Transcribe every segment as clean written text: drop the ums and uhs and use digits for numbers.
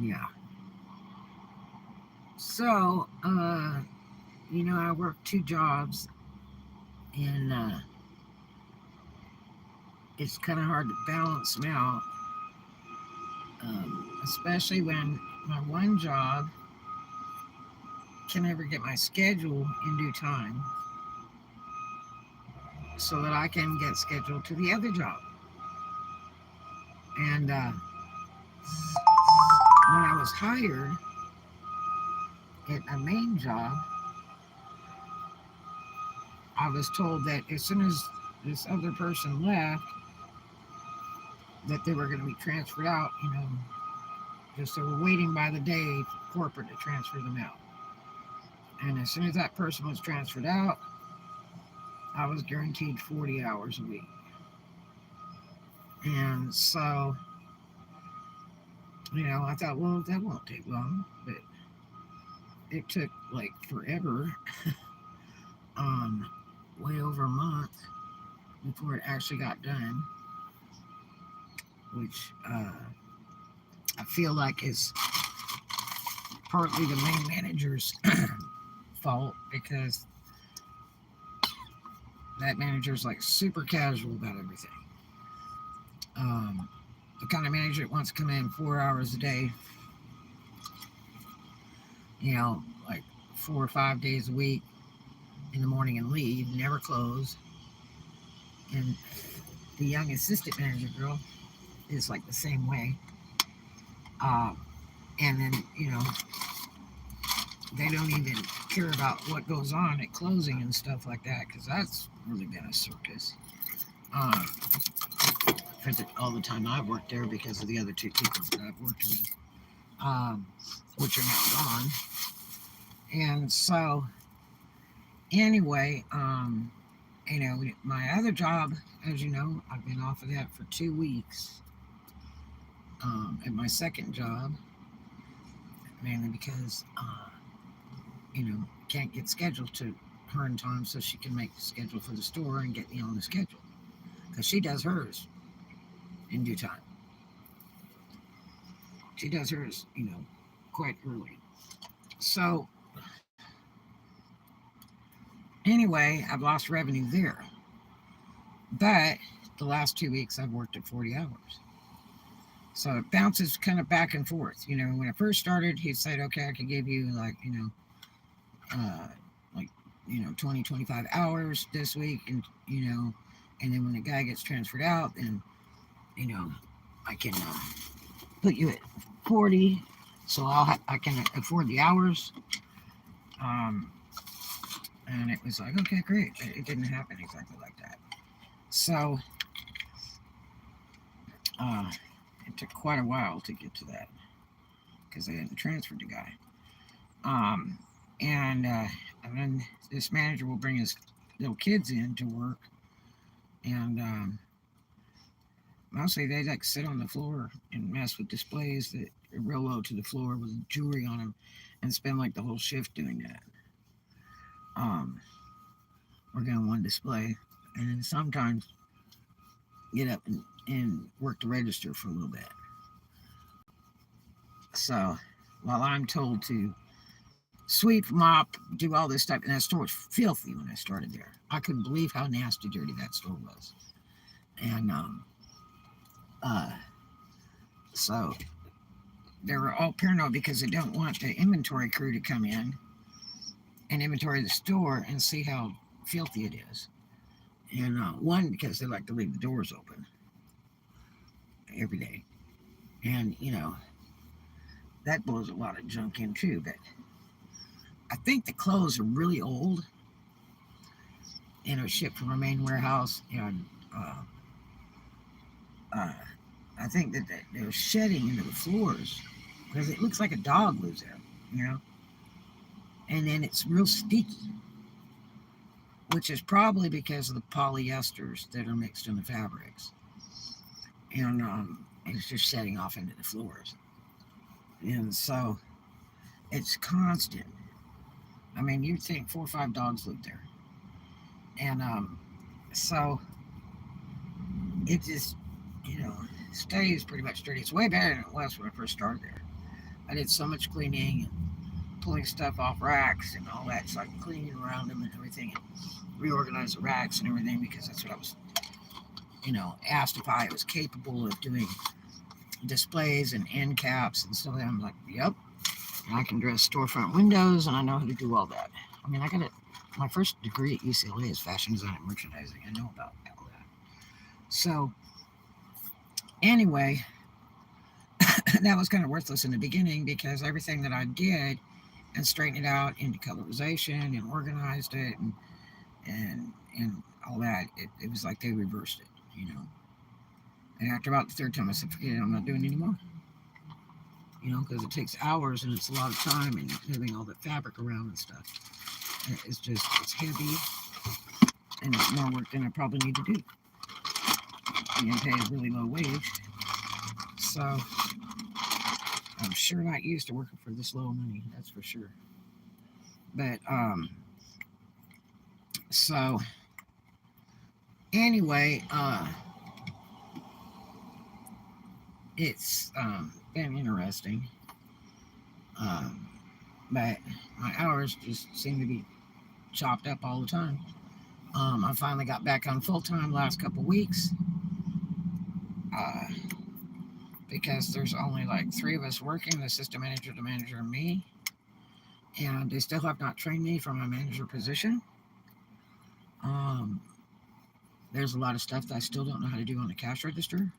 Yeah. So, I work two jobs, and it's kind of hard to balance them out, especially when my one job can never get my schedule in due time so that I can get scheduled to the other job. And when I was hired at a main job, I was told that as soon as this other person left, that they were going to be transferred out, just they were waiting by the day for corporate to transfer them out. And as soon as that person was transferred out, I was guaranteed 40 hours a week. And so, I thought, well, that won't take long, but it took like forever, um, way over a month before it actually got done, which I feel like is partly the main manager's fault because that manager's like super casual about everything. Um, the kind of manager that wants to come in 4 hours a day, like 4 or 5 days a week in the morning and leave, never close. And the young assistant manager girl is like the same way. Um, and then, they don't even care about what goes on at closing and stuff like that because that's really been a circus. Um, for all the time I've worked there because of the other two people that I've worked with, um, which are now gone. And so, anyway, my other job, as you know, I've been off of that for 2 weeks. At my second job, mainly because, can't get scheduled to her in time so she can make the schedule for the store and get me on the schedule. Because she does hers in due time. She does hers, quite early. So, anyway, I've lost revenue there. But the last 2 weeks I've worked at 40 hours. So it bounces kind of back and forth. When I first started, he said, okay, I could give you uh, like, 20, 25 hours this week. And then when the guy gets transferred out, then, you know, I can put you at 40. So I can afford the hours. Um, and it was like, okay, great. But it didn't happen exactly like that. So uh, it took quite a while to get to that because they hadn't transferred the guy. Um, and then this manager will bring his little kids in to work, and mostly they like sit on the floor and mess with displays that are real low to the floor with jewelry on them, and spend like the whole shift doing that. Um, working on one display, and then sometimes get up and work the register for a little bit. So while I'm told to sweep, mop, do all this stuff, and that store was filthy when I started there. I couldn't believe how nasty, dirty that store was. And uh, so they were all paranoid because they don't want the inventory crew to come in and inventory the store and see how filthy it is. And one, because they like to leave the doors open every day. And, that blows a lot of junk in too. But I think the clothes are really old and are shipped from a main warehouse. And uh, I think that they're shedding into the floors because it looks like a dog lives there, you know? And then it's real sticky, which is probably because of the polyesters that are mixed in the fabrics. And it's just setting off into the floors. And so it's constant. I mean, you'd think 4 or 5 dogs live there. And so it just, stays pretty much dirty. It's way better than it was when I first started there. I did so much cleaning and pulling stuff off racks and all that. So like cleaning around them and everything, and reorganize the racks and everything because that's what I was, asked if I was capable of doing displays and end caps and stuff like that. I'm like, yep, I can dress storefront windows and I know how to do all that. I mean, I got it. My first degree at UCLA is fashion design and merchandising. I know about all that. So anyway, that was kind of worthless in the beginning because everything that I did and straightened it out into colorization and organized it and all that, it was like they reversed it. And after about the third time, I said, forget it, I'm not doing it anymore. Because it takes hours and it's a lot of time and moving all the fabric around and stuff. And it's heavy and it's more work than I probably need to do. And pay a really low wage. So I'm sure not used to working for this low money, that's for sure. But, so anyway, it's been interesting. But my hours just seem to be chopped up all the time. I finally got back on full time last couple weeks because there's only like 3 of us working, the assistant manager, the manager, and me. And they still have not trained me for my manager position. There's a lot of stuff that I still don't know how to do on the cash register.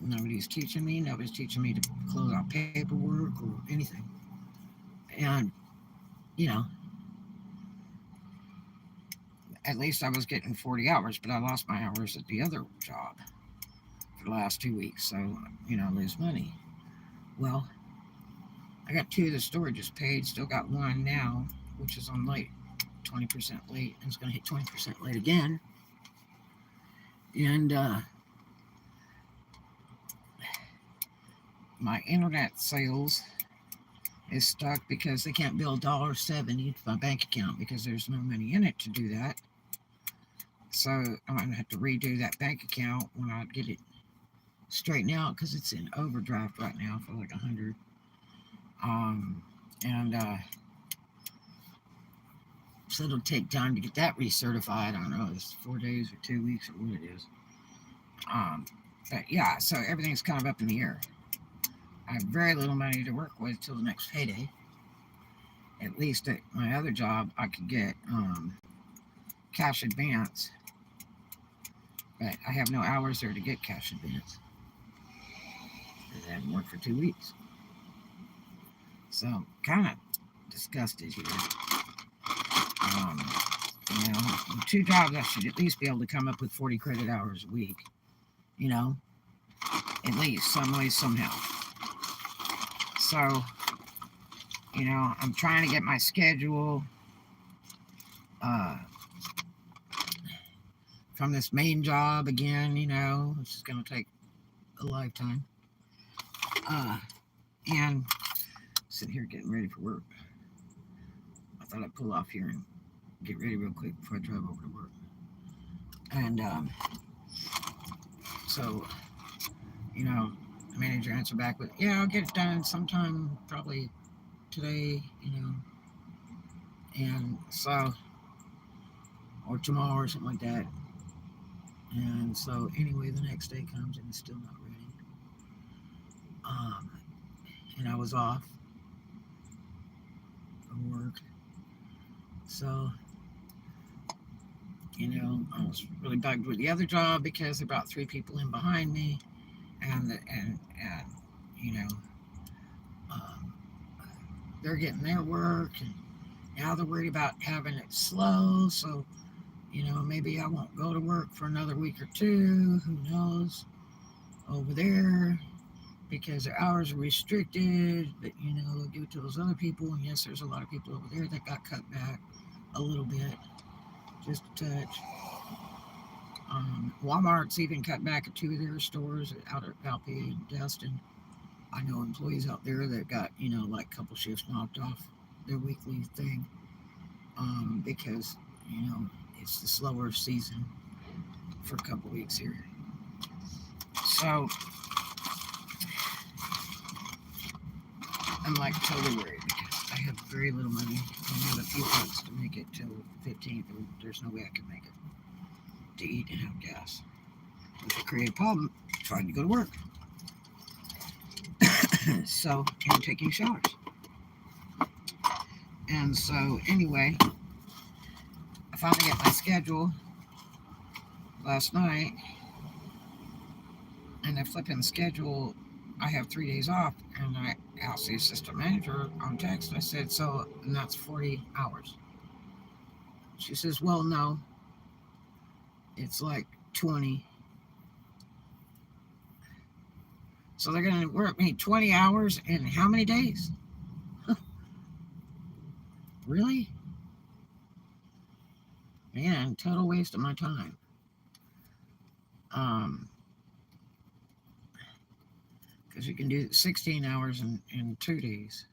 Nobody's teaching me. Nobody's teaching me to close out paperwork or anything. And, at least I was getting 40 hours, but I lost my hours at the other job for the last 2 weeks. So, I lose money. Well, I got 2 of the storages paid. Still got 1 now, which is on late, 20% late. And it's going to hit 20% late again. And, my internet sales is stuck because they can't bill $1.70 to my bank account because there's no money in it to do that. So I'm going to have to redo that bank account when I get it straightened out because it's in overdraft right now for like 100. So it'll take time to get that recertified. I don't know, it's 4 days or 2 weeks or what it is. But yeah, so everything's kind of up in the air. I have very little money to work with till the next payday. At least at my other job, I could get cash advance, but I have no hours there to get cash advance. I haven't worked for 2 weeks, so I'm kind of disgusted here. 2 jobs, I should at least be able to come up with 40 credit hours a week. At least some way, somehow. So, I'm trying to get my schedule from this main job again, which is going to take a lifetime. And sitting here getting ready for work. I thought I'd pull off here and get ready real quick before I drive over to work. And so, the manager answered back with, yeah, I'll get it done sometime probably today, and so, or tomorrow or something like that. And so anyway, the next day comes and it's still not ready. And I was off from work. So, I was really bugged with the other job because they brought 3 people in behind me, and they're getting their work, and now they're worried about having it slow. So, maybe I won't go to work for another week or 2. Who knows? Over there, because their hours are restricted, but they'll give it to those other people. And yes, there's a lot of people over there that got cut back a little bit, just a touch. Walmart's even cut back at 2 of their stores out at Valpy and Destin. I know employees out there that got, like a couple shifts knocked off their weekly thing because, it's the slower season for a couple weeks here. So, I'm like totally worried because I have very little money. I have a few bucks to make it till 15th, and there's no way I can make it to eat and have gas. Which will create a problem trying to go to work. So, and taking showers. And so, anyway, I finally got my schedule last night, and I flip in the schedule. I have 3 days off, and I asked the assistant manager on text. I said, so, and that's 40 hours. She says, well, no, it's like 20. So they're going to work me 20 hours in how many days? Really? Man, total waste of my time. Because you can do 16 hours in 2 days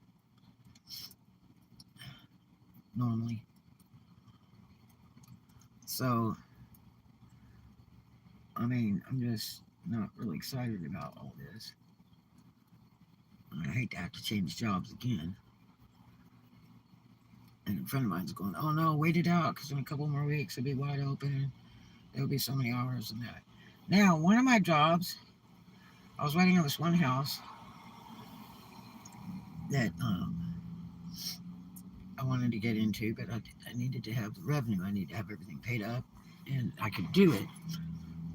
normally. So, I mean, I'm just not really excited about all this. I hate to have to change jobs again. And a friend of mine's going, oh no, wait it out because in a couple more weeks it'll be wide open. There'll be so many hours and that. Now, one of my jobs, I was waiting on this one house that I wanted to get into, but I needed to have the revenue. I needed to have everything paid up, and I could do it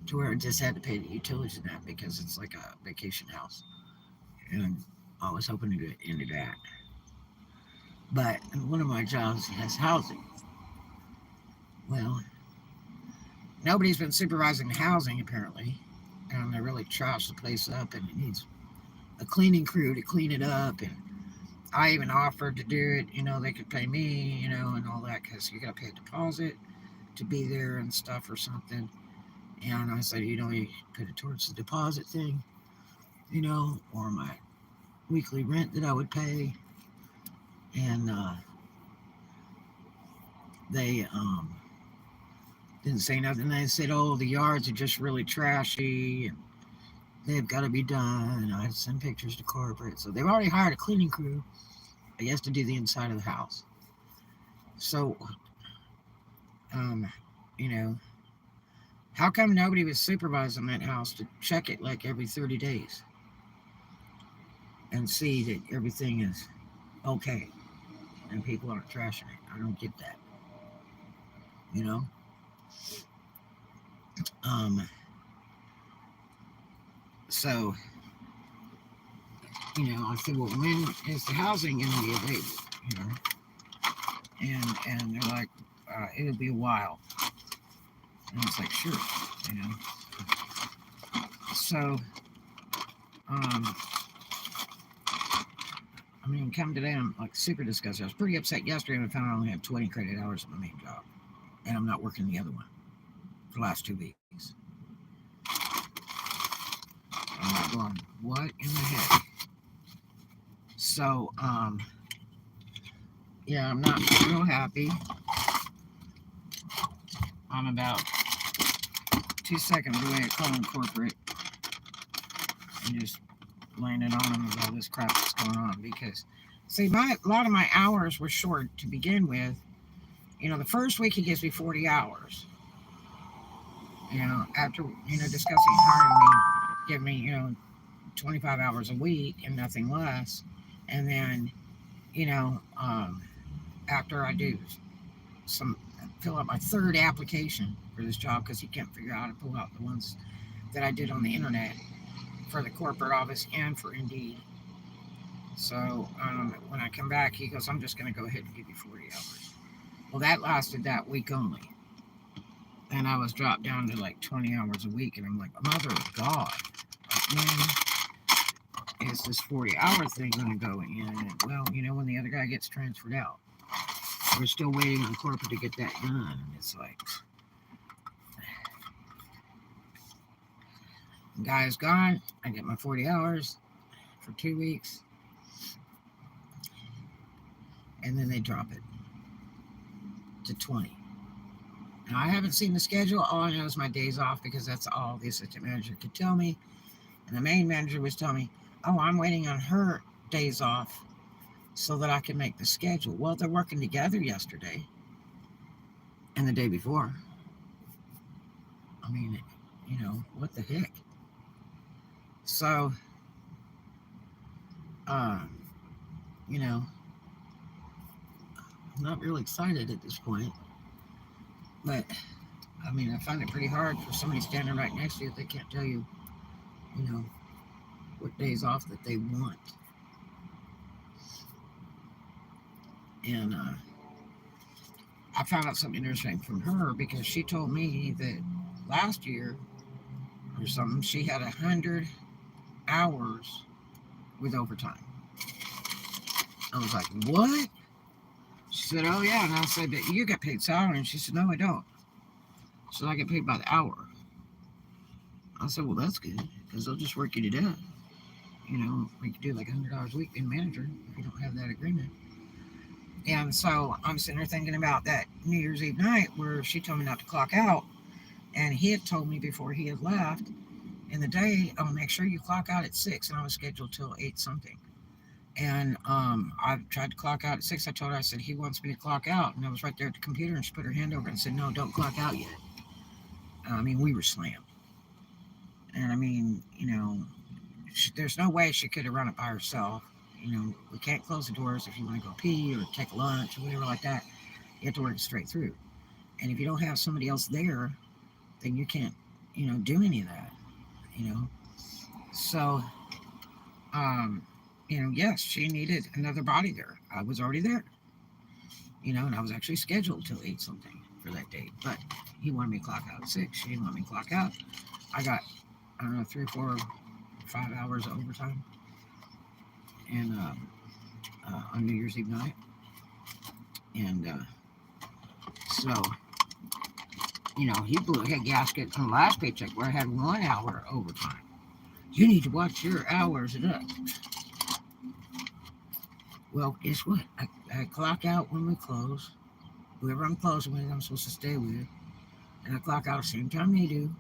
to where I just had to pay the utilities and that because it's like a vacation house. And I was hoping to get into that. But one of my jobs has housing. Well, nobody's been supervising the housing apparently, and they really trashed the place up, and it needs a cleaning crew to clean it up. And I even offered to do it, they could pay me, and all that, because you got to pay a deposit to be there and stuff or something. And I said, you put it towards the deposit thing, or my weekly rent that I would pay. And they didn't say nothing. They said, oh, the yards are just really trashy and they've got to be done. And I had to send pictures to corporate. So they've already hired a cleaning crew, I guess, to do the inside of the house. So, how come nobody was supervising that house to check it like every 30 days and see that everything is okay and people aren't trashing it? I don't get that. So, I said, well, when is the housing going to be available? And they're like, it'll be a while. And I was like, sure, So, come today, I'm like super disgusted. I was pretty upset yesterday when I found I only had 20 credit hours on my main job. And I'm not working the other one for the last 2 weeks. I'm not going, what in the heck? So, yeah, I'm not real happy. I'm about 2 seconds away at calling corporate and just laying it on them with all this crap that's going on. Because, see, a lot of my hours were short to begin with. The first week he gives me 40 hours. After, discussing hiring me, give me, 25 hours a week and nothing less. And then, after I do fill out my third application for this job, because he can't figure out how to pull out the ones that I did on the internet for the corporate office and for Indeed. So when I come back, he goes, I'm just going to go ahead and give you 40 hours. Well, that lasted that week only. And I was dropped down to like 20 hours a week. And I'm like, mother of God, when is this 40-hour thing going to go in? And, well, when the other guy gets transferred out. We're still waiting on corporate to get that done. And it's like, the guy's gone. I get my 40 hours for 2 weeks. And then they drop it to 20. Now, I haven't seen the schedule. All I know is my days off, because that's all the assistant manager could tell me. And the main manager was telling me, oh, I'm waiting on her days off so that I can make the schedule. Well, they're working together yesterday and the day before. I mean, what the heck? So, uh, you know, I'm not really excited at this point, but I mean, I find it pretty hard for somebody standing right next to you if they can't tell you, you know, what days off that they want. And I found out something interesting from her because she told me that last year or something, she had 100 hours with overtime. I was like, what? She said, oh, yeah. And I said, but you get paid salary. And she said, no, I don't. She said, I get paid by the hour. I said, well, that's good because they'll just work you to death. We could do like $100 a week being a manager if you don't have that agreement. And so I'm sitting there thinking about that New Year's Eve night where she told me not to clock out. And he had told me before he had left in the day, oh, make sure you clock out at 6. And I was scheduled till 8 something. And I tried to clock out at 6. I told her, I said, he wants me to clock out. And I was right there at the computer and she put her hand over and said, no, don't clock out yet. I mean, we were slammed. And I mean, there's no way she could have run it by herself. We can't close the doors if you want to go pee or take a lunch or whatever like that. You have to work it straight through. And if you don't have somebody else there, then you can't, do any of that, So, yes, she needed another body there. I was already there, and I was actually scheduled till 8 something for that date. But he wanted me to clock out at 6. She didn't want me to clock out. I got, I don't know, 3, 4, 5 hours of overtime. And on New Year's Eve night. And so, he blew a gasket on the last paycheck where I had 1 hour overtime. You need to watch your hours it up. Well, guess what? I clock out when we close. Whoever I'm closing with, I'm supposed to stay with. And I clock out at the same time they do.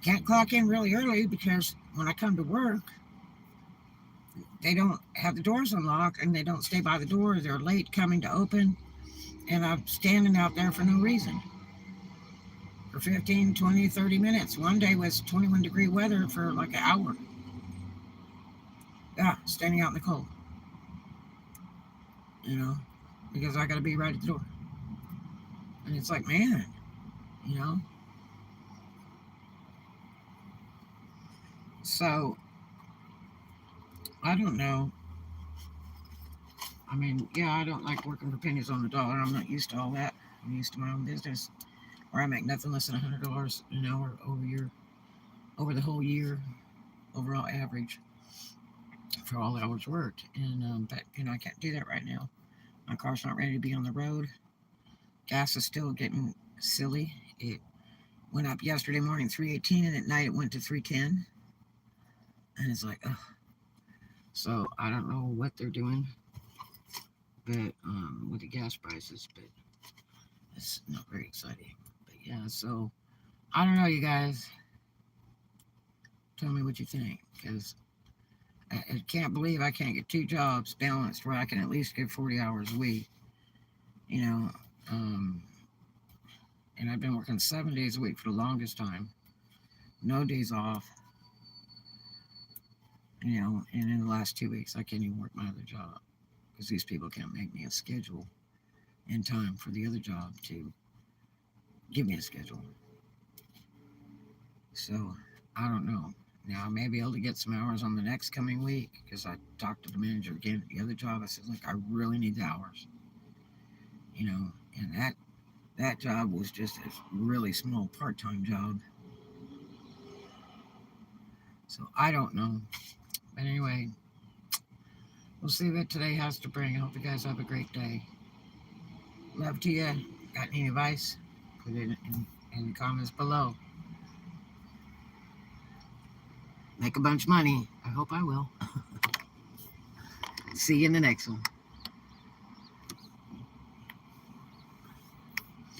Can't clock in really early because when I come to work, they don't have the doors unlocked and they don't stay by the door. They're late coming to open. And I'm standing out there for no reason. For 15, 20, 30 minutes. One day was 21-degree weather for like an hour. Yeah, standing out in the cold. Because I got to be right at the door. And it's like, man, So, I don't know. I mean, yeah, I don't like working for pennies on the dollar. I'm not used to all that. I'm used to my own business where I make nothing less than $100 an hour over the whole year, overall average for all hours worked. And, but, I can't do that right now. My car's not ready to be on the road. Gas is still getting silly. It went up yesterday morning, 3.18, and at night it went to 3.10. And it's like, ugh. So I don't know what they're doing, but with the gas prices, but it's not very exciting. But yeah, so I don't know, you guys. Tell me what you think, because I can't believe I can't get 2 jobs balanced where I can at least get 40 hours a week. And I've been working 7 days a week for the longest time, no days off. And in the last 2 weeks, I can't even work my other job because these people can't make me a schedule in time for the other job to give me a schedule. So, I don't know. Now, I may be able to get some hours on the next coming week because I talked to the manager again at the other job. I said, look, I really need the hours. And that job was just a really small part-time job. So, I don't know. But anyway, we'll see what today has to bring. I hope you guys have a great day. Love to you. Got any advice? Put it in the comments below. Make a bunch of money. I hope I will. See you in the next one.